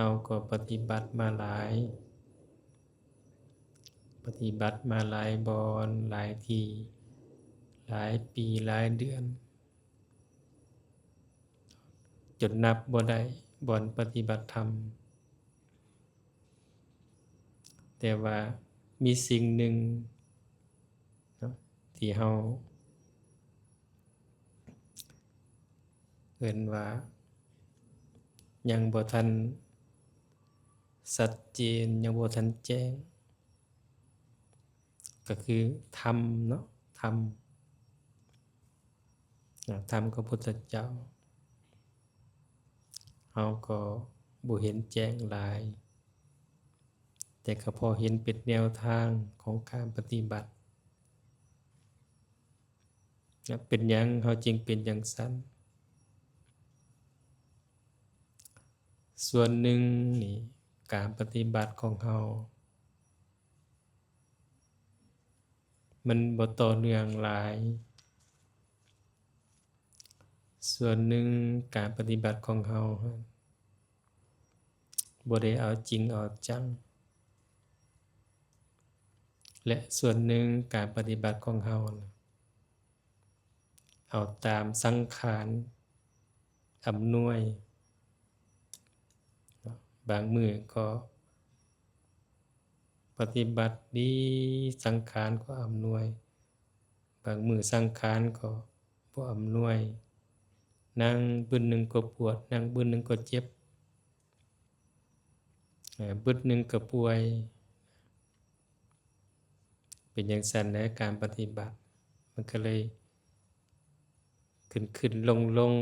าก็ปฏิบัติมาหลายบอนหลายที่หลายปีหลายเดือนจนนับบ่ได้บ่อนปฏิบัติธรรมแต่ว่ามีสิ่งหนึ่งเนาะที่เฮาเอิ้นว่ายังบ่ทันชัดเจนยังบ่ทันแจ้งก็คือธรรมเนาะธรรมของพุทธเจ้าเฮาก็บ่เห็นแจ้งหลายแต่ก็พอเห็นเป็นแนวทางของการปฏิบัติเป็นหยังเฮาจึงเป็นจังซั่นส่วนหนึ่งนี่การปฏิบัติของเฮามันบ่ต่อเนื่องหลายส่วนหนึ่งการปฏิบัติของเฮาบ่ได้เอาจริงเอาจังและส่วนหนึ่งการปฏิบัติของเฮาเอาตามสังขารอำนวยบางมื้อก็ปฏิบัติดีสังขารก็อำนวยบางมื้อสังขารก็บ่อำนวยนั่งบึดหนึ่งก็ปวดนั่งบึดหนึ่งก็เจ็บบึดหนึ่งก็ป่วยเป็นจังซั่นแหละการปฏิบัติมันก็เลยขึ้นลง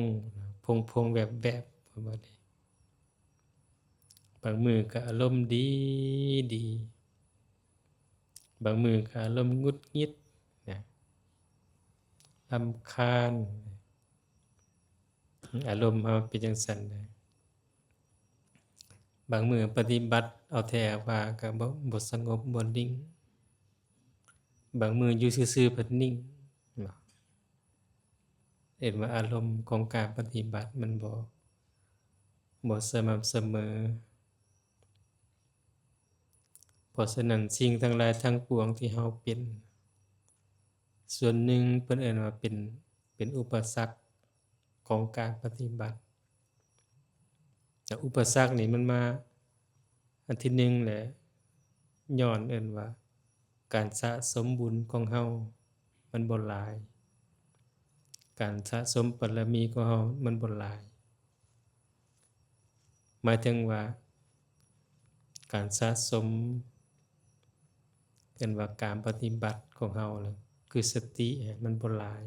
พงแวบประมาณนี้บางมื้อก็อารมณ์ดีบางมื้อก็อารมณ์หงุดหงิดนะรำคาญอารมณ์เฮาเป็นจังซั่นนะบางมื้อปฏิบัติเอาแท้ว่าก็บ่สงบบ่นิ่งบางมื้ออยู่ซื่อๆเพิ่นนิ่งเนาะเห็นว่าอารมณ์ของการปฏิบัติมันบ่สม่ำเสมอเพราะฉะนั้นสิ่งทั้งหลายทั้งปวงที่เฮาเป็นส่วนหนึ่งเพิ่นเอิ้นว่าเป็นอุปสรรคของการปฏิบัติแต่อุปสรรคนี่มันมาอันที่หนึ่งแหละย้อนเอิ้นว่าการสะสมบุญของเฮามันบ่หลายการสะสมบารมีของเฮามันบ่หลายหมายถึงว่าการสะสมเอิ้นว่าการปฏิบัติของเฮาน่ะคือสติมันบ่หลาย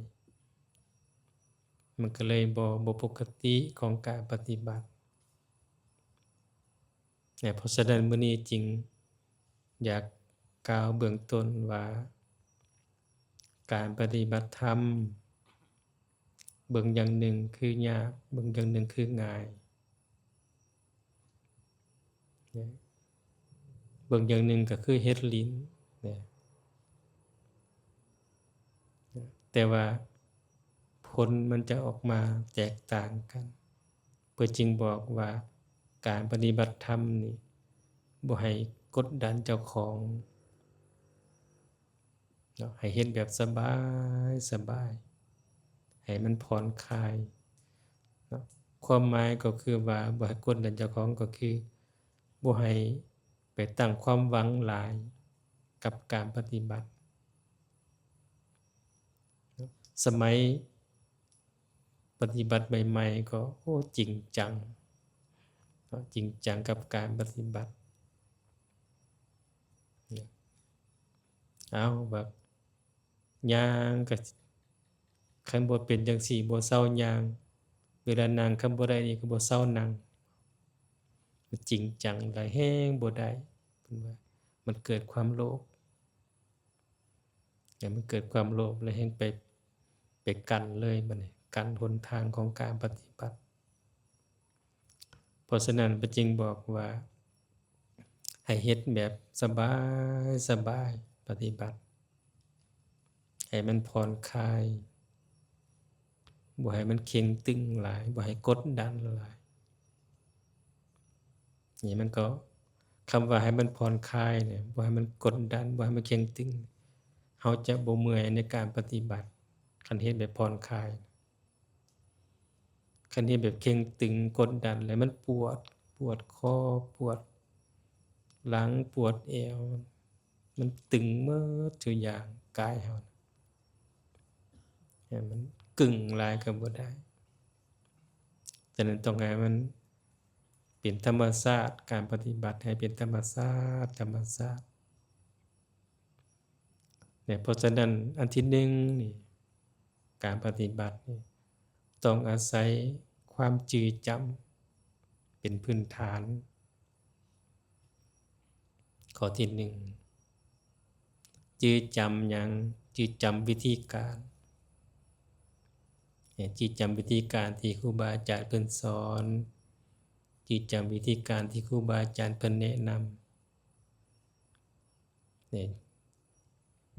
มันก็เลยบ่ปกติของการปฏิบัติเพราะฉะนั้นมื้อนี้จึงอยากกล่าวเบื้องต้นว่าการปฏิบัติธรรมเบิ่งอย่างหนึ่งคือยากเบิ่งอย่างหนึ่งคือง่ายเบิ่งอย่างหนึ่งก็คือเฮ็ดลิ้นแต่ว่าผลมันจะออกมาแตกต่างกันเพื่อจึงบอกว่าการปฏิบัติธรรมนี่บ่ให้กดดันเจ้าของเนาะให้เฮ็ดแบบสบายให้มันผ่อนคลายเนาะความหมายก็คือว่าบ่ให้กดดันเจ้าของก็คือบ่ให้ไปตั้งความหวังหลายกับการปฏิบัติสมัยปฏิบัติใหม่ๆก็จริงจังจริงจังกับการปฏิบัติเอาแบบย่างก็คันบ่เป็นจังซี้บ่เซาย่างเวลานั่งคันบ่ได้นี่ก็บ่เซานั่งจริงจังหลายแรงบ่ได้เพิ่นว่ามันเกิดความโลภมันเกิดความโลภแล้วแฮ่งไปกั้นเลยบัดนี้กั้นหนทางของการปฏิบัติเพราะฉะนั้นพระจึงบอกว่าให้เฮ็ดแบบสบายปฏิบัติให้มันผ่อนคลายบ่ให้มันเข็งตึงหลายบ่ให้กดดันหลาย นี่มันก็คำว่าให้มันผ่อนคลายเนี่ยบ่ให้มันกดดันบ่ให้มันเคร่งตึงเฮาจะบ่เมื่อยในการปฏิบัติคันเฮ็ดแบบผ่อนคลายคันเฮ็ดแบบเคร่งตึงกดดันแล้วมันปวดคอปวดหลังปวดเอวมันตึงหมดทุกอย่างกายเฮาให้มันกึ่งหลายก็บ่ได้ฉะนั้นต้องให้มันเป็นธรรมชาติการปฏิบัติให้เป็นธรรมชาติเนี่ยเพราะฉะนั้นอันที่หนึ่งนี่การปฏิบัตินี่ต้องอาศัยความจืดจำเป็นพื้นฐานข้อที่หนึ่งจืดจำหยังจืดจำวิธีการจืดจำวิธีการที่ครูบาอาจารย์เพิ่นสอนจืดจำวิธีการที่ครูบาอาจารย์เพิ่นแนะนำเนี่ย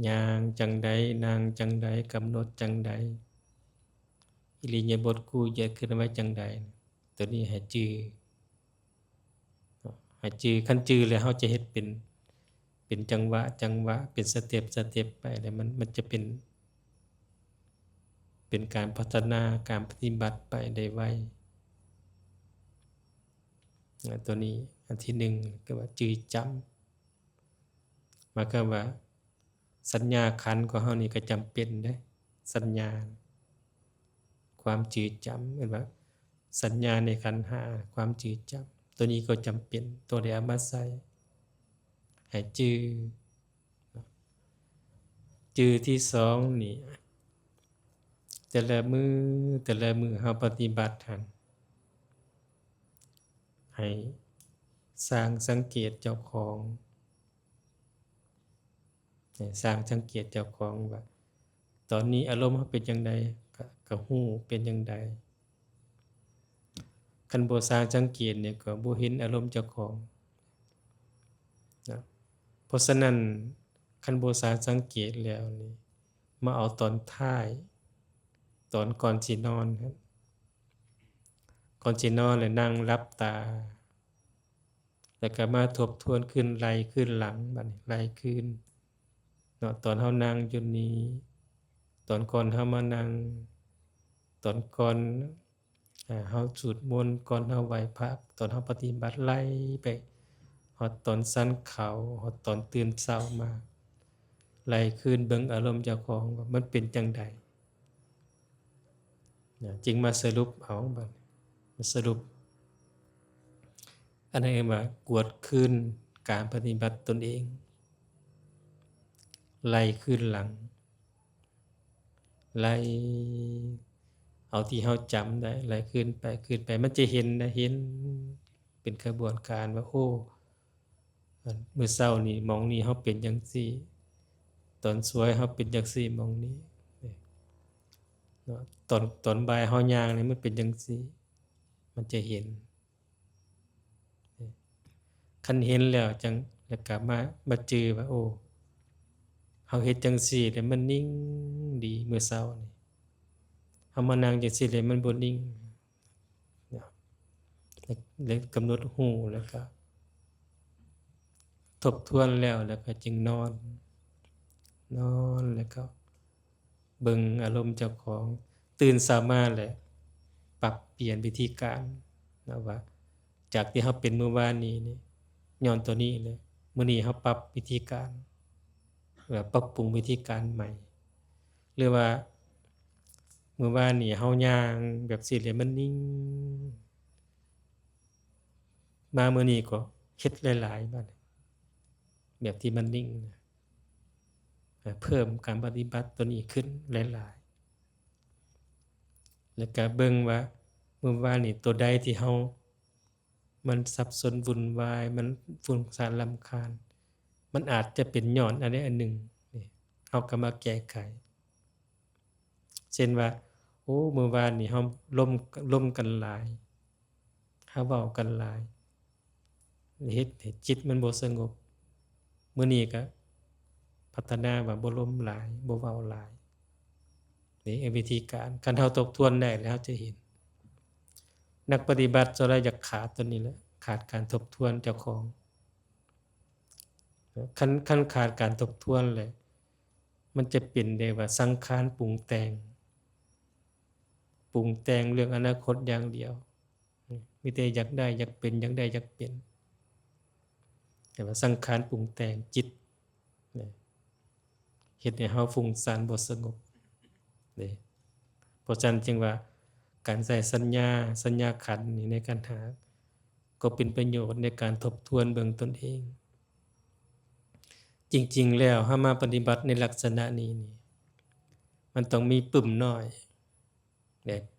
ย่างจังใดนางจังใดกำหนดจังใดอิริยาบถคู่เหยียดเคลื่อนไหวจังใดตัวนี้ให้จื้อคันจื้อแล้วเฮาจะเฮ็ดเป็นจังหวะเป็นสเต็ปไปแล้วมันจะเป็นการพัฒนาการปฏิบัติไปได้ไวตัวนี้อันที่หนึ่งก็ว่าจื้อจำหมายความว่าสัญญาขันธ์ของเฮานี่ก็จำเป็นเด้สัญญาความจืดจำเห็นว่าสัญญาในขันธ์ห้าความจืดจำตัวนี้ก็จำเป็นตัวใดเอามาใส่ให้จือที่สองนี่แต่ละมือเฮาปฏิบัติหันให้สร้างสังเกตเจ้าของให้สร้างสังเกตเจ้าของว่าตอนนี้อารมณ์เฮาเป็นจังไดก็ฮู้เป็นจังไดคันบ่สร้างสังเกตเนี่ยก็บ่เห็นอารมณ์เจ้าของนะเพราะฉะนั้นคันบ่สร้างสังเกตแล้วนี่มาเอาตอนท้ายตอนก่อนสินอนครับก่อนสินอนแล้วนั่งหลับตาแล้วก็มาทบทวนขึ้นไหล่ขึ้นหลังบัดนี้ไหล่ขึ้นเนาะตอนเฮานั่งอยู่นี้ตอนก่อนเฮามานั่งตอนก่อนเฮาสวดมนต์ก่อนเฮาไหว้พระตอนเฮาปฏิบัติไล่ไปฮอดตอนสันเขาฮอดตอนตื่นเช้ามาไหล่ขึ้นเบิ่งอารมณ์เจ้าของว่ามันเป็นจังไดจึงมาสรุปเอาบัดมาสรุปอันนั้นว่ากวดคืนการปฏิบัติตนเองไล่ขึ้นหลังไล่เอาที่เฮาจำได้ไล่ขึ้นไปมันจะเห็นนะเห็นเป็นกระบวนการว่าโอ้มื้อเช้านี่หม้องนี้เฮาเป็นจังซี่ตอนสวยเฮาเป็นจังซี่หม้องนี้เนาะตอนบ่ายเฮาย่างนี่มันเป็นจังซี่มันจะเห็นคันเห็นแล้วจังแล้วก็มาจือว่าโอ้เฮาเฮ็ดจังซี่แล้วมันนิ่งดีมื้อเช้านี่เฮามานั่งจังซี่แล้วมันบ่นิ่งแล้วกำหนดรู้แล้วก็ทบทวนแล้วก็จึงนอนแล้วก็เบิ่งอารมณ์เจ้าของตื่นเช้ามาแล้วปรับเปลี่ยนวิธีการนะว่าจากที่เฮาเป็นเมื่อวานนี้นี่ย้อนตัวนี้เลยมื้อนี้เฮาปรับวิธีการปรับปรุงวิธีการใหม่หรือว่าเมื่อวานนี้เฮาย่างแบบสิแล้วมันนิ่งมามื้อนี้ก็เฮ็ดหลายๆบัดแบบที่มันนิ่งเพิ่มการปฏิบัติตัวนี้ขึ้นหลายๆแล้วก็เบิ่งว่าเมื่อวานนี้ตัวใดที่เฮามันสับสนวุ่นวายมันฟุ้งซ่านรำคาญมันอาจจะเป็นย้อนอันใดอันหนึ่งนี่เฮาก็มาแก้ไขเช่นว่าโอ้เมื่อวานนี้เฮาลมกันหลายเฮาเว้ากันหลายเฮ็ดให้จิตมันบ่สงบมื้อนี้ก็พัฒนาว่าบ่ลมหลายบ่เว้าหลายนี่วิธีการคันเฮาทบทวนได้แล้วจะเห็นนักปฏิบัติส่วนใหญ่อยากขาดตัวนี้แหละ ขาดการทบทวนเจ้าของคันขาดการทบทวนเลยมันจะเป็นได้ว่าสังขารปรุงแต่งเรื่องอนาคตอย่างเดียวมีแต่อยากได้อยากเป็นอยากได้อยากเป็นแต่ว่าสังขารปรุงแต่งจิตเฮ็ดให้เฮาฟุ้งซ่านบ่สงบนี่เพราะฉะนั้นจึงว่าการใช้สัญญาขันธ์นี่ในการหาก็เป็นประโยชน์ในการทบทวนเบื้องตนเองจริงๆแล้วถ้ามาปฏิบัติในลักษณะนี้นี่มันต้องมีปึ้มน้อย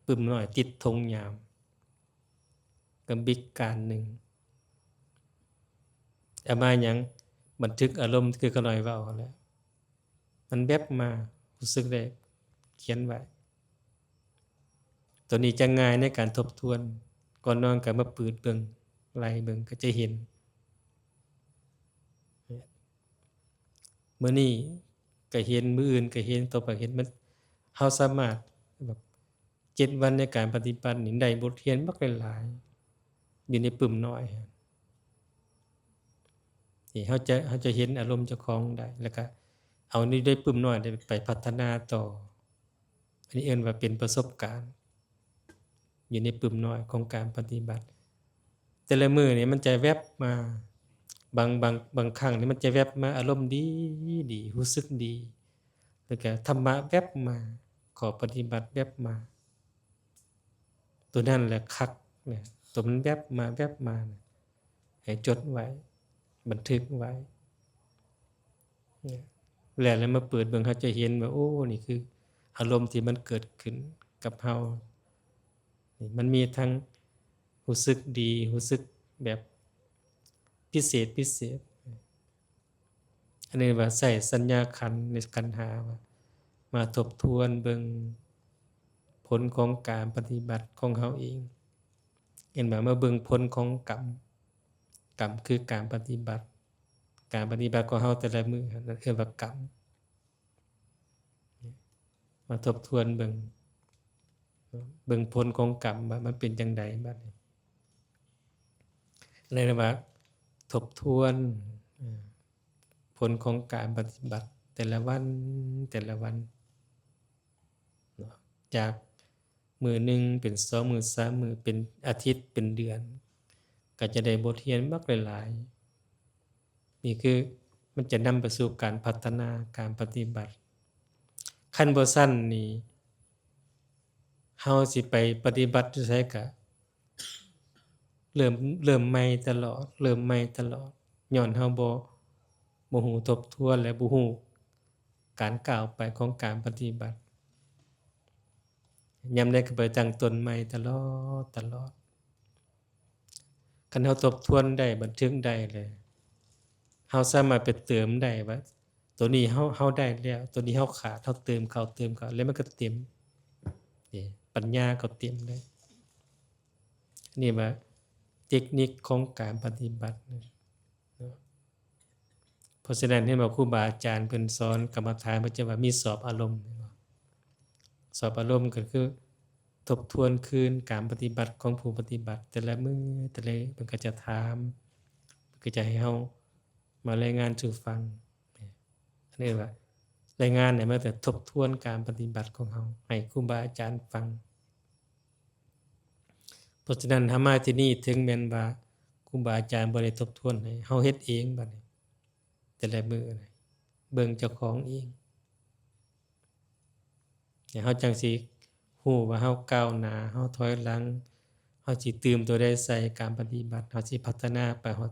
ปึ้มน้อยติดธงยามกับบิ๊กการหนึ่งเอามาหยังบันทึกอารมณ์คือก็น้อยเว้าแล้วมันแวบมารู้สึกได้เขียนไว้ตัวนี้จะง่ายในการทบทวนก่อนนอนก็มาเปิดเบิ่งไล่เบิ่งก็จะเห็นมื้อนี้ก็เห็นมื้ออื่นก็เห็นต่อไปเห็นมันเฮาสามารถแบบ7วันในการปฏิบัตินี่ได้บทเรียนบักหลายๆอยู่ในปึ้มน้อยนี่เฮาจะเห็นอารมณ์เจ้าของได้แล้วก็เอานี่ได้ปึ้มน้อยได้ไปพัฒนาต่ออันนี้เอิ้นว่าเป็นประสบการณ์อยู่ในปึ้มน้อยของการปฏิบัติแต่ละมื้อนี่มันจะแวบมาบางครั้งนี่มันจะแวบมาอารมณ์ดีรู้สึกดีแล้วก็ธรรมะแวบมาขอปฏิบัติแวบมาตัวนั้นแหละคักเนี่ยตัวมันแวบมาให้จดไว้บันทึกไว้เนี่ยแล้วมาเปิดเบิ่งเขาจะเห็นว่าโอ้นี่คืออารมณ์ที่มันเกิดขึ้นกับเฮานี่มันมีทั้งรู้สึกดีรู้สึกแบบพิเศษอันนี้ว่าใส่สัญญาขันธ์ในขันธ์หามาทบทวนเบิ่งผลของการปฏิบัติของเฮาเองเห็นบ่มาเบิ่งผลของกรรมคือการปฏิบัติของเฮาแต่ละมื้อนั่นคือว่ากรรมมาทบทวนเบิ่งผลของกรรมว่ามันเป็นจังได๋บัดนี้เลยว่าทบทวนผลของการปฏิบัติแต่ละวันจากมื้อหนึ่งเป็น2มื้อ3มื้อเป็นอาทิตย์เป็นเดือนก็จะได้บทเรียนบักหลายๆนี่คือมันจะนำไปสู่การพัฒนาการปฏิบัติคันบ่ซั้นนี่เฮาสิไปปฏิบัติอยู่ไสก็เริ่มใหม่ตลอดย้อนเฮาบ่ฮู้ทบทวนและบ่ฮู้การก้าวไปของการปฏิบัติยามใดก็ไปตั้งต้นใหม่ตลอดคันเฮาทบทวนได้บันทึกได้เลยเฮาสามารถไปเติมได้ว่าตัวนี้เฮาได้แล้วตัวนี้เฮาขาดเฮาเติมเข้าแล้วมันก็เต็มนี่ปัญญาก็เต็มได้นี่ว่าเทคนิคของการปฏิบัติเพราะฉะนั้นเห็นบ่ครูบาอาจารย์เพิ่นสอนกรรมฐานเพิ่นจะว่ามีสอบอารมณ์สอบอารมณ์ก็คือทบทวนคืนการปฏิบัติของผู้ปฏิบัติแต่ละมื้อแต่ละเพิ่นก็จะถามก็จะให้เฮามารายงานสู่ฟังอันนี้ว่ารายงานเนี่ยมันจะทบทวนการปฏิบัติของเฮาให้ครูบาอาจารย์ฟังเพราะฉะนั้นถ้ามาที่นี่ถึงแม้นว่าครูบาอาจารย์บ่ได้ทบทวนให้เฮาเฮ็ดเองบัดนี้แต่ละมื้อเบิ่งเจ้าของเองเฮาจังสิฮู้ว่าเฮาก้าวหน้าเฮาถอยหลังเฮาสิเติมตัวใดใส่การปฏิบัติเฮาสิพัฒนาไปฮอด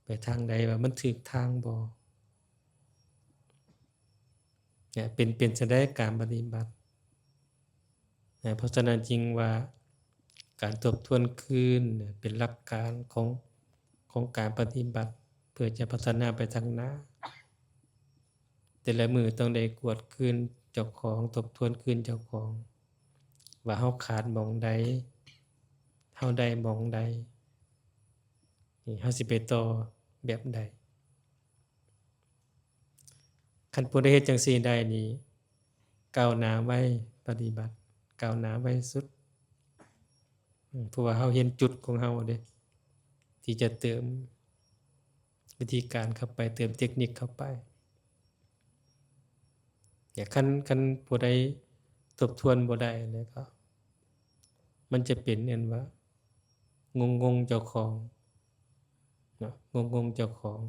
ไปทางใดว่ามันถูกทางบ่เนี่ยเป็นจั่งใดการปฏิบัติเพราะฉะนั้นจริงว่าการทบทวนคืนเป็นหลักการของการปฏิบัติเพื่อจะพัฒนาไปทางหน้าแต่ละมื้อต้องได้กวดคืนเจ้าของทบทวนคืนเจ้าของว่าเฮาขาดหม้องใดเฮาได้หม้องใดนี่เฮาสิไปต่อแบบใดคันผู้ใดเฮ็ดจังซี่ได้นี่ก้าวหน้าไวปฏิบัติก้าวหน้าไวสุดเพราะว่าเฮาเห็นจุดของเฮาเด้ท ที่จะเติมวิธีการเข้าไปเติมเทคนิคเข้าไปเนี่ยคันผู้ใดทบทวนบ่ได้แล้วก็มันจะเป็นอันว่างงๆเจ้าของเนาะงงๆเจ้าของ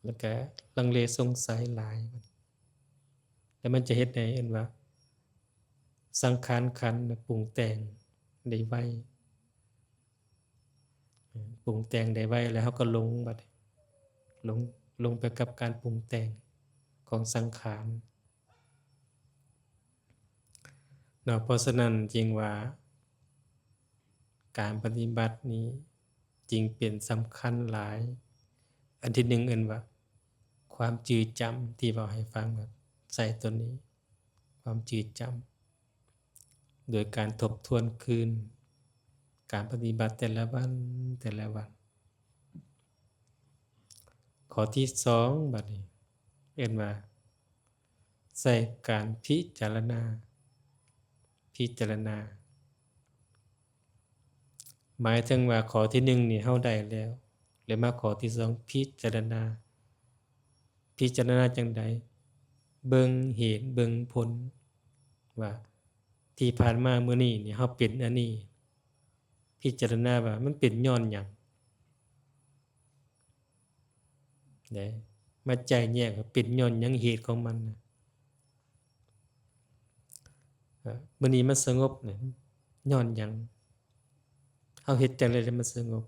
แล้วก็ลังเลสงสัยหลายแล้วมันจะเฮ็ดให้อันว่าสังขารขันธ์ปรุงแต่งได้ไวปรุงแต่งได้ไวแล้วเฮาก็หลงบัดหลงไปกับการปรุงแต่งของสังขารเนาะเพราะฉะนั้นจึงว่าการปฏิบัตินี้จึงเป็นสำคัญหลายอันที่หนึ่งเอิ้นว่าความจืดจำที่เว้าให้ฟังแบบใส่ตัวนี้ความจืดจำโดยการทบทวนคืนการปฏิบัติแต่ละวันแต่ละวันข้อที่2บัดนี้เอิ้นว่าใส่การพิจารณาหมายถึงว่าข้อที่1นี่เฮาได้แล้วแล้วมาข้อที่2พิจารณาจังใดเบิ่งเหตุเบิ่งผลว่าที่ผ่านมามื้อนี้นี่เฮาเป็นอันนี้พิจารณาว่ามันเป็นย้อนหยังได้มาแจกแยกว่าเป็นย้อนหยังเหตุของมันน่ะมื้อนี้มันสงบเนี่ยย้อนหยังเฮาเฮ็ดจั่งใดให้มันสงบ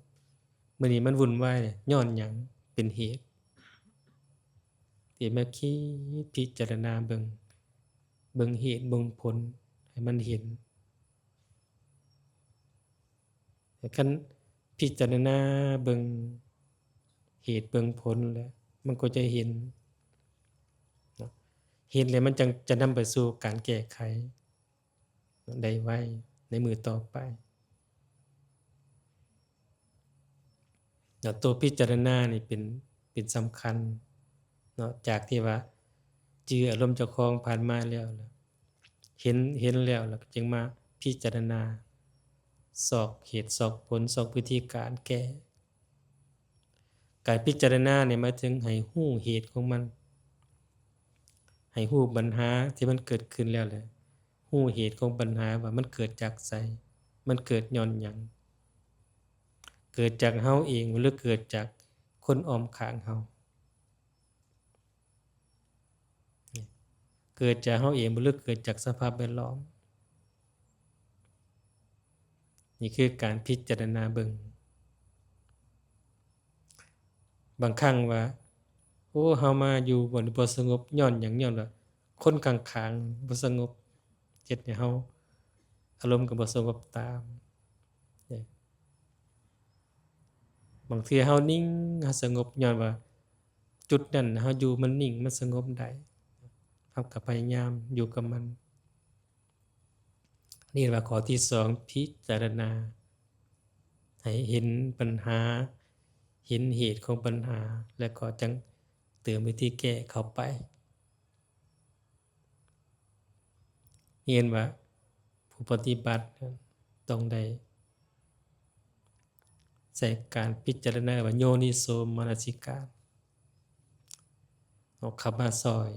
มื้อนี้มันวุ่นวายย้อนหยังเป็นเหตุที่มาคิดพิจารณาเบิ่งเหตุเบิ่งผลให้มันเห็นแต่คันพิจารณาเบิ่งเหตุเบิ่งผลแล้วมันก็จะเห็นเนาะเห็นแล้วมันจังจะนำไปสู่การแก้ไขได้ไวในมื้อต่อไปตัวพิจารณานี่เป็นสำคัญเนาะจากที่ว่าจื้ออารมณ์เจ้าของผ่านมาแล้วเห็นแล้วจึงมาพิจารณาสอกเหตุสอกผลสอกวิธีการแก้การพิจารณาเนี่ยหมายถึงให้ฮู้เหตุของมันให้ฮู้ปัญหาที่มันเกิดขึ้นแล้วแหละฮู้เหตุของปัญหาว่ามันเกิดจากไสมันเกิดย้อนหยังเกิดจากเฮาเองหรือเกิดจากคนอ้อมข้างเฮาเกิดจากเฮาเองหรือเกิดจากสภาพแวดล้อมนี่คือการพิจารณาเบิ่งบางครั้งว่าโอ้เฮามาอยู่บ่สงบย้อนหยังย้อนว่าคนข้างๆบ่สงบเฮ็ดให้เฮาอารมณ์ก็บ่สงบตามบางเทื่อเฮานิ่งเฮาสงบย้อนว่าจุดนั้นเฮาอยู่มันนิ่งมันสงบได้เฮาก็พยายามอยู่กับมันนี่ว่าข้อที่2พิจารณาให้เห็นปัญหาเห็นเหตุของปัญหาแล้วก็จังเติมวิธีแก้เข้าไปเห็นว่าผู้ปฏิบัติต้องได้ใส่การพิจารณาว่าโยนิโสมนสิการเอาเข้ามาซอย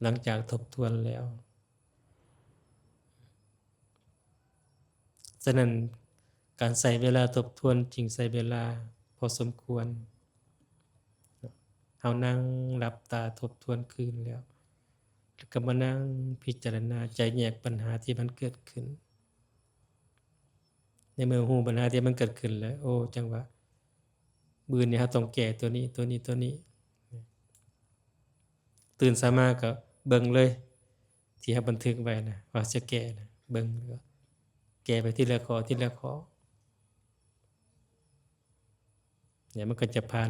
หลังจากทบทวนแล้วฉะนั้นการใส่เวลาทบทวนจึงใส่เวลาพอสมควรเฮานั่งหลับตาทบทวนคืนแล้วก็มานั่งพิจารณาแจกแยกปัญหาที่มันเกิดขึ้นในเมื่อฮู้ปัญหาที่มันเกิดขึ้นแล้วโอ้จังว่ามื้อนี้เฮาต้องแก้ตัวนี้ตื่นเช้ามาก็เบิ่งเลยที่เฮาบันทึกไว้นะว่าจะแก้นะเบิ่งแล้วก็แก้ไปทีละข้อเนี่ยมันก็จะผ่าน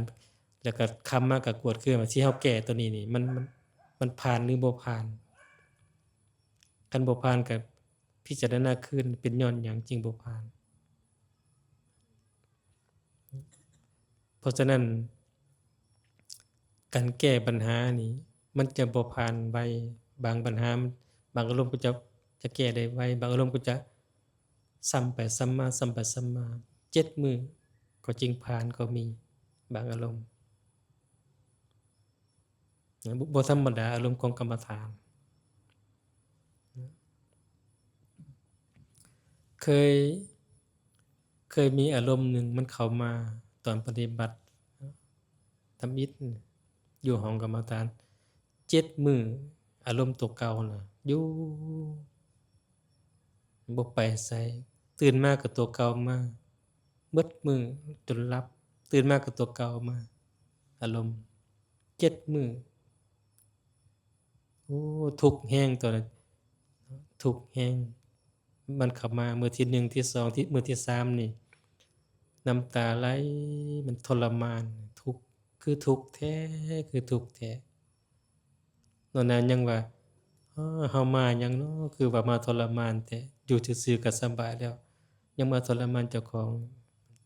แล้วก็คำมาก็กวดคือว่าที่เฮาแก้ตัวนี้นี่มันผ่านหรือบ่ผ่านคันบ่ผ่านก็พิจารณาคืนเป็นย้อนหยังจึงบ่ผ่านเพราะฉะนั้นการแก้ปัญหานี่มันจะบ่ผ่านไวบางปัญหาบางอารมณ์ก็จะแก้ได้ไวบางอารมณ์ก็จะซ้ำไปซ้ำมา7มื้อ ก็จริงผ่านก็มีบางอารมณ์บ่ธรรมดาอารมณ์ของกรรมฐานเคยมีอารมณ์หนึ่งมันเข้ามาตอนปฏิบัติทำอิฐอยู่ห้องกรรมฐาน7 มื้ออารมณ์ตัวเก่าน่ะอยู่บ่ไปไสตื่นมาก็ตัวเก่ามาเบิดมื้อจนหลับตื่นมาก็ตัวเก่ามาอารมณ์7 มื้อโอ้ทุกข์แรงตอนนั้นทุกข์แรงมันเข้ามามื้อที่1ที่2ที่มื้อที่3นี่น้ำตาไหลมันทรมานทุกข์คือทุกข์แท้คือทุกข์แท้ตอนนั้นยังว่าเฮามาหยังน้อคือว่ามาทรมานแท้อยู่ซื่อๆก็สำบายแล้วยังมาทรมานเจ้าของ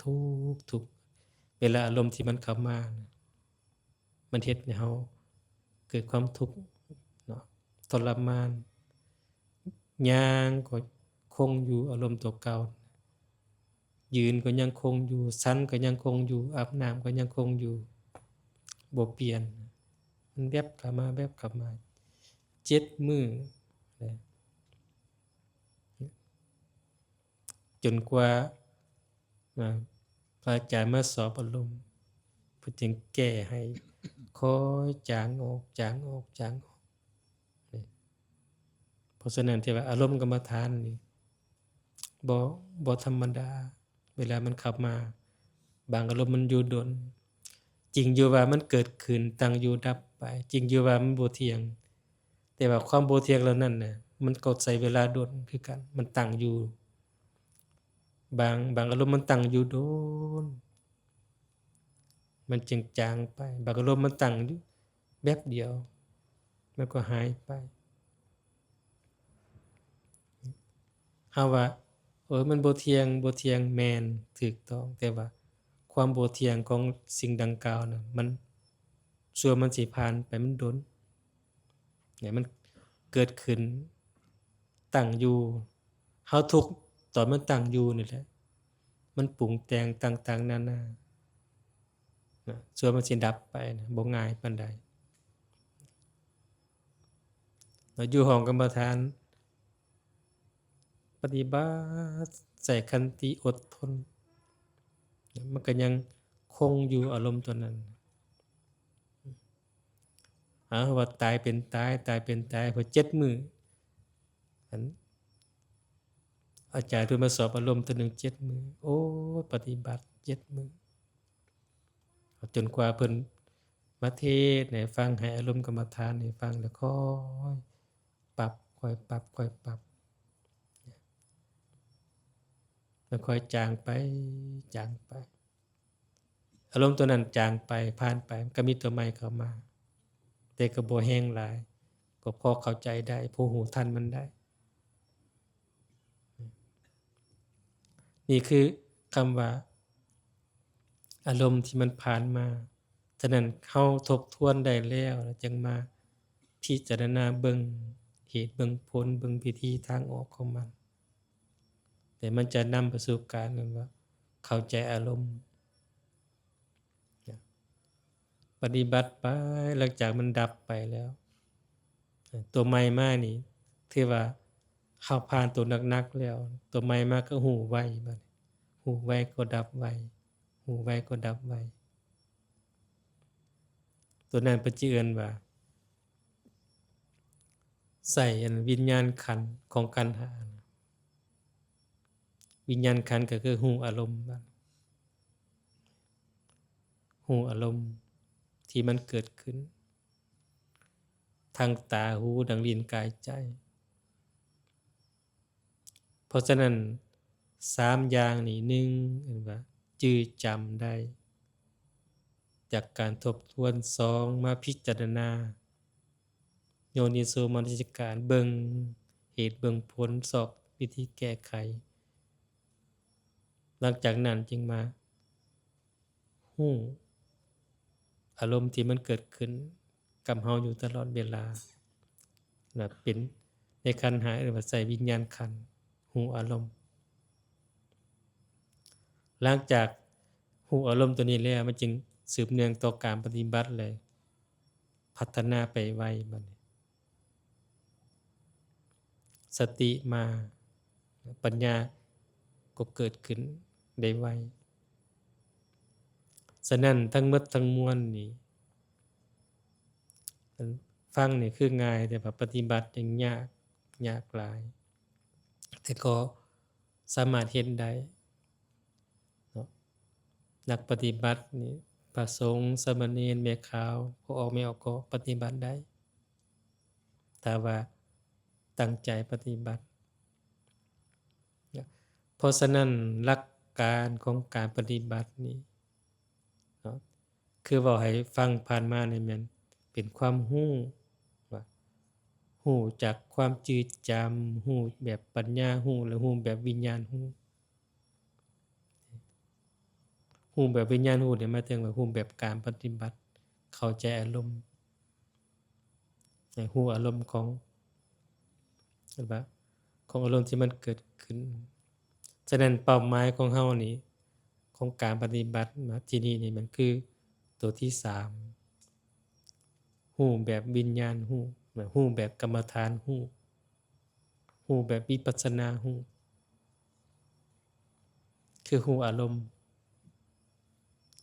ทุกข์ทุกข์เวลาอารมณ์ที่มันเข้ามาน่ะมันเฮ็ดให้เฮาเกิดความทุกข์เนาะทรมานย่างก็คงอยู่อารมณ์ตัวเก่ายืนก็ยังคงอยู่สันก็ยังคงอยู่อาบน้ำก็ยังคงอยู่บ่เปลี่ยนมันแวบเข้ามาแวบเข้ามา7 มื้อนะจนกว่าพระอาจารย์มาสอบอารมณ์เพิ่นจึงแก้ให้ค่อยจางออกจางออกจางออกนี่เพราะฉะนั้นที่ว่าอารมณ์กรรมฐานนี่บ่ธรรมดาเวลามันเข้ามาบางอารมณ์มันอยู่ดนจริงอยู่ว่ามันเกิดขึ้นตั้งอยู่ดับไปจริงอยู่ว่ามันบ่เที่ยงแต่ว่าความบ่เที่ยงเหล่านั้นน่ะมันก็ใช้เวลาโดนคือกันมันตั้งอยู่บางอารมณ์มันตั้งอยู่โดนมันจึงจางไปบางอารมณ์มันตั้งอยู่แป๊บเดียวมันก็หายไปเฮาว่ามันบ่เที่ยงบ่เที่ยงแม่นถูกต้องแต่ว่าความบ่เที่ยงของสิ่งดังกล่าวน่ะมันสั่วมันสิผ่านไปมันโดนเนี่ยมันเกิดขึ้นตั้งอยู่เฮาทุกข์ตอนมันตั้งอยู่นี่แหละมันปรุงแต่งต่างๆนานานะสั่วมันสิดับไปนะบ่ง่ายปานใดเราอยู่ห้องกรรมฐานปฏิบัติใส่ขันติอดทนมันก็ยังคงอยู่อารมณ์ตัวนั้นว่าตายเป็นตายตายเป็นตายพอ7 มื้ออันอาจารย์เพิ่นมาสอบอารมณ์ตัวหนึ่ง7 มื้อโอ้ปฏิบัติ7 มื้อจนกว่าเพิ่นมาเทศน์ให้ฟังให้อารมณ์กรรมฐานให้ฟังแล้วค่อยปรับค่อยปรับค่อยปรับแล้วค่อยจางไปจางไปอารมณ์ตัวนั้นจางไปผ่านไปมันก็มีตัวใหม่เข้ามาแต่ก็บ่แรงหลายก็พอเข้าใจได้พอรู้ทันมันได้นี่คือคำว่าอารมณ์ที่มันผ่านมาฉะนั้นเฮาทบทวนได้แล้วจึงมาพิจารณาเบิ่งเหตุเบิ่งผลเบิ่งวิธีทางออกของมันแต่มันจะนำไปสู่การนั้นว่าเข้าใจอารมณ์ปฏิบัติไปหลังจากมันดับไปแล้วตัวใหม่มานี่ถือว่าเฮาผ่านตัวหนักๆแล้วตัวใหม่มาก็หูไวบัดนี้หูไวก็ดับไวหูไวก็ดับไวตัวนั้นเพิ่นสิเอิ้นว่าใส่อันวิญญาณขันธ์ของขันธ์5วิญญาณขันธ์ก็คือหูอารมณ์บัดหูอารมณ์ที่มันเกิดขึ้นทางตาหูดังลิ้นกายใจเพราะฉะนั้น3อย่างนี้1เห็นว่าจื้อจำได้จากการทบทวน2มาพิจารณาโยนิโสมนสิการเบิ่งเหตุเบิ่งผลสอบวิธีแก้ไขหลังจากนั้นจึงมาฮู้อารมณ์ที่มันเกิดขึ้นกับเฮาอยู่ตลอดเวลานะเป็นในขันธ์5หรือว่าใส่วิญญาณขันธ์ฮู้อารมณ์หลังจาก รู้อารมณ์ตัวนี้แล้วมันจึงสืบเนื่องต่อการปฏิบัติเลยพัฒนาไปไวบัดนี้สติมาปัญญาก็เกิดขึ้นได้ไวฉะนั้นทั้งหมดทั้งมวลนี่ฟังนี่คือง่ายแต่ว่าปฏิบัติยังยากหลายแต่ก็สามารถเฮ็ดได้เนาะนักปฏิบัตินี่พระสงฆ์สามเณรแม่ขาวผู้ออกไม่ออกก็ปฏิบัติได้ถ้าว่าตั้งใจปฏิบัติเพราะฉะนั้นหลักการของการปฏิบัตินี่เนาะคือเว้าให้ฟังผ่านมานี่แม่นเป็นความรู้ว่ารู้จากความจืดจำรู้แบบปัญญารู้แล้วรู้แบบวิญญาณรู้แบบวิญญาณรู้นี่หมายถึงว่ารู้แบบการปฏิบัติเข้าใจอารมณ์ให้รู้อารมณ์ของว่าของอารมณ์ที่มันเกิดขึ้นฉะนั้นเป้าหมายของเฮานี่ของการปฏิบัติมาที่นี่นี่มันคือตัวที่3รู้แบบวิญญาณรู้แบบกรรมฐานรู้แบบวิปัสสนารู้คือรู้อารมณ์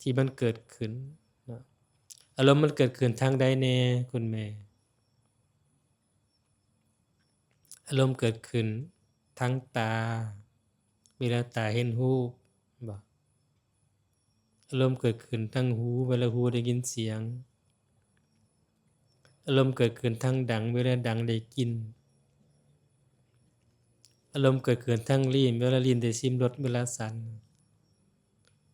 ที่มันเกิดขึ้นเนาะอารมณ์มันเกิดขึ้นทางใดแน่คุณแม่อารมณ์เกิดขึ้นทางตาเวลาตาเห็นรูปบ่อารมณ์เกิดขึ้นทางหูเวลาหูได้ยินเสียงอารมณ์เกิดขึ้นทางดังเวลาดังได้กลิ่นอารมณ์เกิดขึ้นทางลิ้นเวลาลิ้นได้ชิมรสเวลาสัน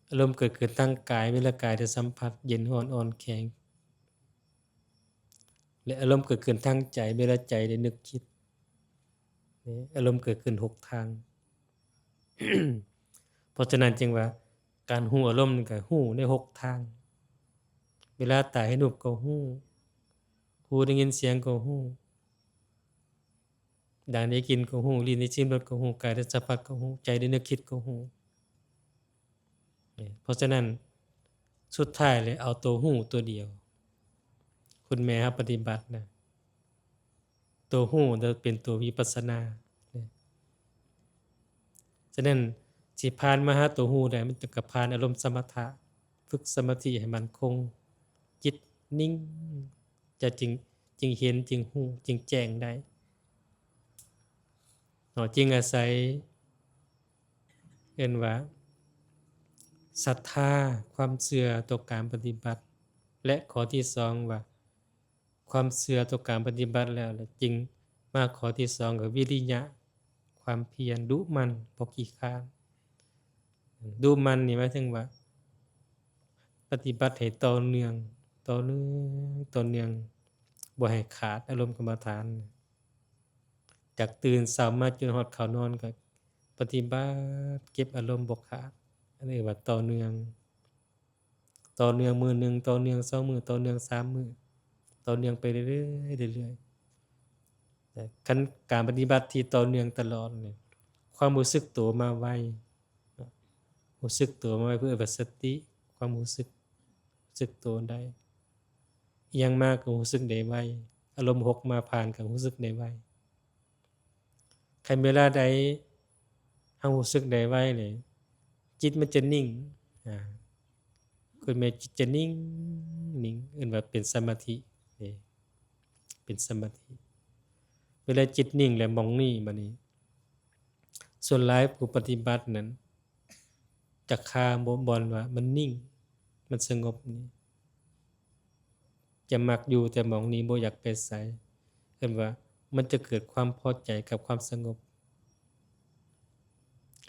อารมณ์เกิดขึ้นทางกายเวลากายได้สัมผัสเย็นร้อนอ่อนแข็งและอารมณ์เกิดขึ้นทางใจเวลาใจได้นึกคิดนี่อารมณ์เกิดขึ้น6ทาง เพราะฉะนั้นจึงว่าการรู้อารมณ์นี่ก็รู้ใน6ทางเวลาตาเห็นรูปก็รู้หูได้ยินเสียงก็รู้ดางได้กลิ่นก็รู้ลิ้นได้ชิมรสก็รู้กายได้สัมผัสก็รู้ใจได้นึกคิดก็รู้นี่เพราะฉะนั้นสุดท้ายเลยเอาตัวรู้ตัวเดียวคุณแม่ครับปฏิบัตินะตัวรู้จะเป็นตัววิปัสสนาฉะนั้นสิผ่านมาหาตัวรู้ได้มันต้องกับผ่านอารมณ์สมถะฝึกสมาธิให้มั่นคงจิตนิ่งจะจึงเห็นจึงรู้จึงแจ้งได้จึงอาศัยเอิ้นว่าศรัทธาความเชื่อต่อการปฏิบัติและข้อที่2ว่าความเชื่อต่อการปฏิบัติแล้วจึงมาข้อที่2ก็วิริยะความเพียรดุมันบ่ขี้คร้านดุมันนี่หมายถึงว่าปฏิบัติให้ต่อเนื่องบ่ให้ขาดอารมณ์กรรมฐานจากตื่นเช้ามาจนฮอดเข้านอนก็ปฏิบัติเก็บอารมณ์บ่ขาดอันนี้ว่าต่อเนื่องมื้อหนึ่งต่อเนื่อง2มื้อต่อเนื่อง3มื้อต่อเนื่องไปเรื่อยๆเรื่อยๆแต่คันการปฏิบัติที่ต่อเนื่องตลอดนี่ความรู้สึกตัวมาไวรู้สึกตัวมาไวเพื่อแบบสติความรู้สึกตัวได้อิหยังมาก็รู้สึกได้ไวอารมณ์หกมาผ่านก็รู้สึกได้ไวคันเวลาใดเฮารู้สึกได้ไวนี่จิตมันจะนิ่งอาคุณแม่จิตจะนิ่งเอิ้นว่าเป็นสมาธินี่เป็นสมาธิเวลาจิตนิ่งแล้วหม้องนี้บัดนี้ส่วนหลายผู้ปฏิบัตินั้นจะคาบ่อนว่ามันนิ่งมันสงบนี่จะมักอยู่แต่หม้องนี้บ่อยากไปไสเอิ้นว่ามันจะเกิดความพอใจกับความสงบ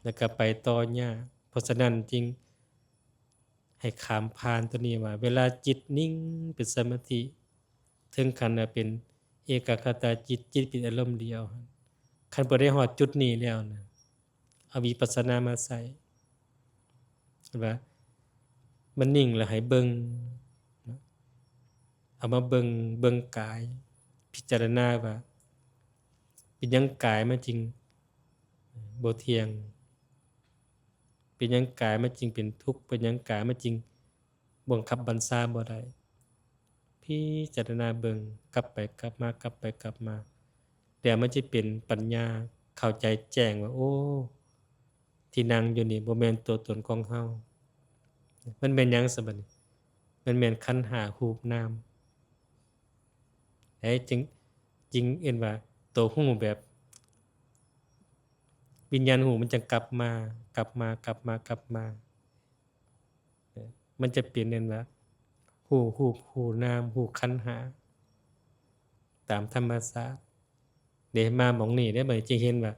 แล้วก็ไปต่อยากเพราะฉะนั้นจึงให้ข้ามผ่านตัวนี้ว่าเวลาจิตนิ่งเป็นสมาธิถึงขั้นว่าเป็นเอกคตาจิตเป็นอารมณ์เดียวคันบ่ได้ฮอดจุดนี้แล้วนะเอาวิปัสสนามาใส่ว่ามันนิ่งแล้วให้เบิ่งเอามาเบิ่งกายพิจารณาว่าเป็นหยังกายมันจึงบ่เที่ยง เป็นหยังกายมันจึงเป็นทุกข์เป็นหยังกายมันจึงบังคับบัญชาบ่ได้พิจารณาเบิ่งกลับไปกลับมากลับไปกลับมาแล้วมันจะเป็นปัญญาเข้าใจแจ้งว่าโอ้ที่นั่งอยู่นี่บ่แม่นตัวตนของเฮามันแม่นหยังซะบัดนี้มันแม่นขันธ์ห้ารูปนามไอ้จึงเอิ้นว่าตัวรู้แบบวิญญาณรู้มันจังกลับมากลับมากลับมากลับมามันจะเป็นนั่นว่ารู้รูปรู้นามรู้ขันธ์ห้าตามธรรมชาติเด้มาหม้องนี้ได้บัดนี้จึงเห็นว่า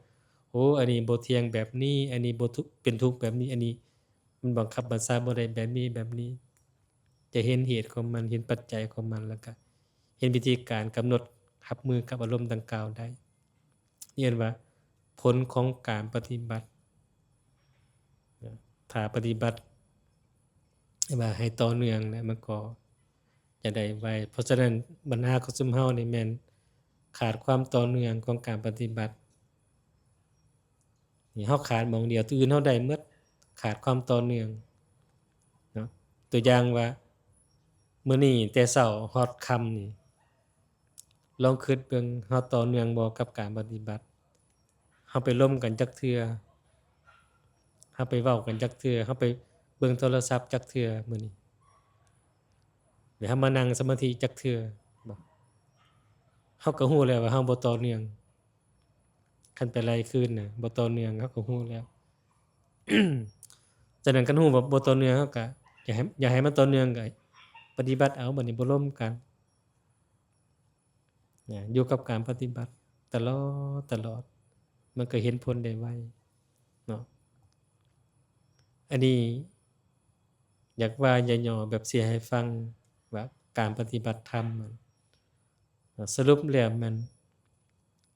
โอ้อันนี้บ่เที่ยงแบบนี้อันนี้บ่ทุกข์เป็นทุกข์แบบนี้อันนี้มันบังคับบัญชาบ่ได้แบบนี้จะเห็นเหตุของมันเห็นปัจจัยของมันแล้วก็เห็นวิธีการกำหนดรับมือกับอารมณ์ดังกล่าวได้เรียนว่าผลของการปฏิบัติถ้าปฏิบัติว่าให้ต่อเนื่องนะมันก็จะได้ไวเพราะฉะนั้นปัญหาของซุมเฮานี่แม่นขาดความต่อเนื่องของการปฏิบัตินี่เฮาขาดหม้องเดียวตัวอื่นเฮาได้หมดขาดความต่อเนื่องเนาะตัวอย่างว่ามื้อนี้แต่เช้าฮอดค่ำนี่ลองคิดเบิ่งเฮาต่อเนื่องบ่กับการปฏิบัติเฮาไปร่วมกันจักเทื่อเฮาไปเว้ากันจักเทื่อเฮาไปเบิ่งโทรศัพท์จักเทื่อมื้อนี้หรือเฮามานั่งสมาธิจักเทื่อบ่เฮาก็รู้แล้วว่าเฮาบ่ต่อเนื่องคันไปไล่คืนน่ะบ่ต่อเนื่องเฮาก็รู้แล้ว ฉะนั้นคันรู้ว่าบ่ต่อเนื่องเฮาก็อยากให้มันต่อเนื่องก็ปฏิบัติเอาบัดนี้บ่ร่วมกันอยู่กับการปฏิบัติตลอดมันก็เห็นผลได้ไวเนาะอันนี้อยากว่าย่อๆแบบสิให้ฟังว่าการปฏิบัติธรรมสรุปแล้วมัน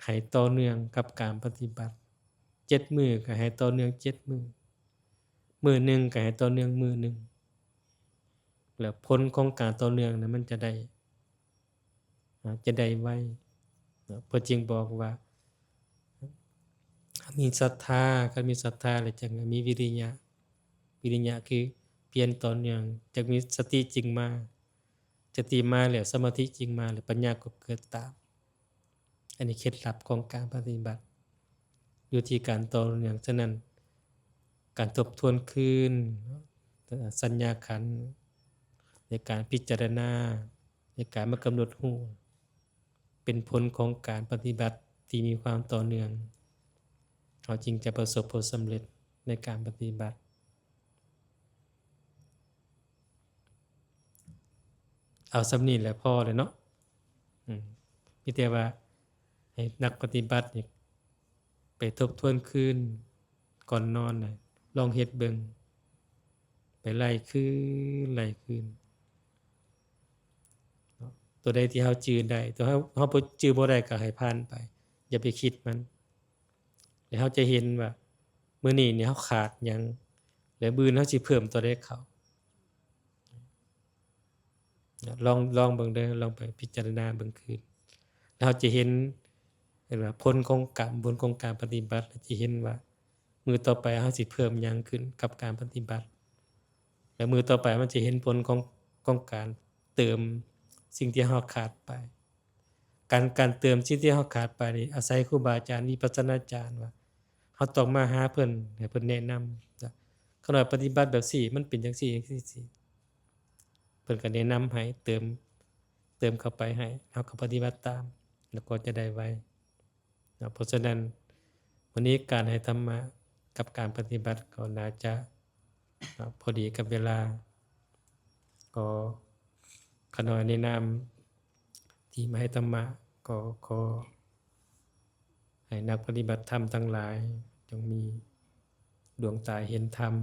ให้ต่อเนื่องกับการปฏิบัติ7มื้อก็ให้ต่อเนื่อง7มื้อมื้อหนึ่งก็ให้ต่อเนื่องมื้อหนึ่งแล้วผลของการต่อเนื่องนั้นมันจะได้ไวเนาะเพิ่นจึงบอกว่ามีศรัทธาคันมีศรัทธาแล้วจั่งมีวิริยะคือเพียรต่อเนื่องจักมีสติจริงมาสติมาแล้วสมาธิจริงมาแล้วปัญญาก็เกิดตามอันนี้เคล็ดลับของการปฏิบัติอยู่ที่การต่อเนื่องฉะนั้นการทบทวนคืนสัญญาขันธ์ในการพิจารณาในการมากำหนดรู้เป็นผลของการปฏิบัติที่มีความต่อเนื่องเราจึงจะประสบผลสำเร็จในการปฏิบัติเอาสำนี้แหละพอเลยเนาะมีแต่ว่าให้นักปฏิบัตินี่ไปทบทวนคืนก่อนนอนน่ะลองเฮ็ดเบิ่งไปไล่คืนตัวใดที่เฮาจื้อได้ตัวเฮาบ่จื้อบ่ได้ก็ให้ผ่านไปอย่าไปคิดมันแล้วเฮาจะเห็นว่ามื้อนี้นี่เฮาขาดหยังแล้วมื้ออื่นเฮาสิเพิ่มตัวใดเข้าลองเบิ่งเด้อลองไปพิจารณาเบิ่งคืนแล้วเฮาจะเห็นว่าผลของกรรมผลของการปฏิบัติจะเห็นว่ามื้อต่อไปเฮาสิเพิ่มหยังขึ้นกับการปฏิบัติแล้วมื้อต่อไปมันจะเห็นผลของการเติมสิ่งที่เฮาขาดไปการเติมสิ่งที่เฮาขาดไปนี่อาศัยครูบาอาจารย์วิปัสสนาจารย์ว่าเฮาต้องมาหาเพิ่นให้เพิ่นแนะนำขณะปฏิบัติแบบนี้มันเป็นจังซี่เพิ่นก็แนะนำให้เติมเข้าไปให้เฮาก็ปฏิบัติตามแล้วก็จะได้ไวเพราะฉะนั้นวันนี้การให้ธรรมะกับการปฏิบัติก็น่าจะพอดีกับเวลาก็ขอแนะนำที่มาให้ธรรมะก็ขอให้นักปฏิบัติธรรมทั้งหลายจงมีดวงตาเห็นธรรม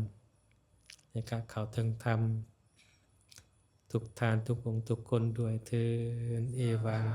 ในการเข้าถึงธรรมทุกท่านทุกองค์ทุกคนด้วยเถิดเอวัง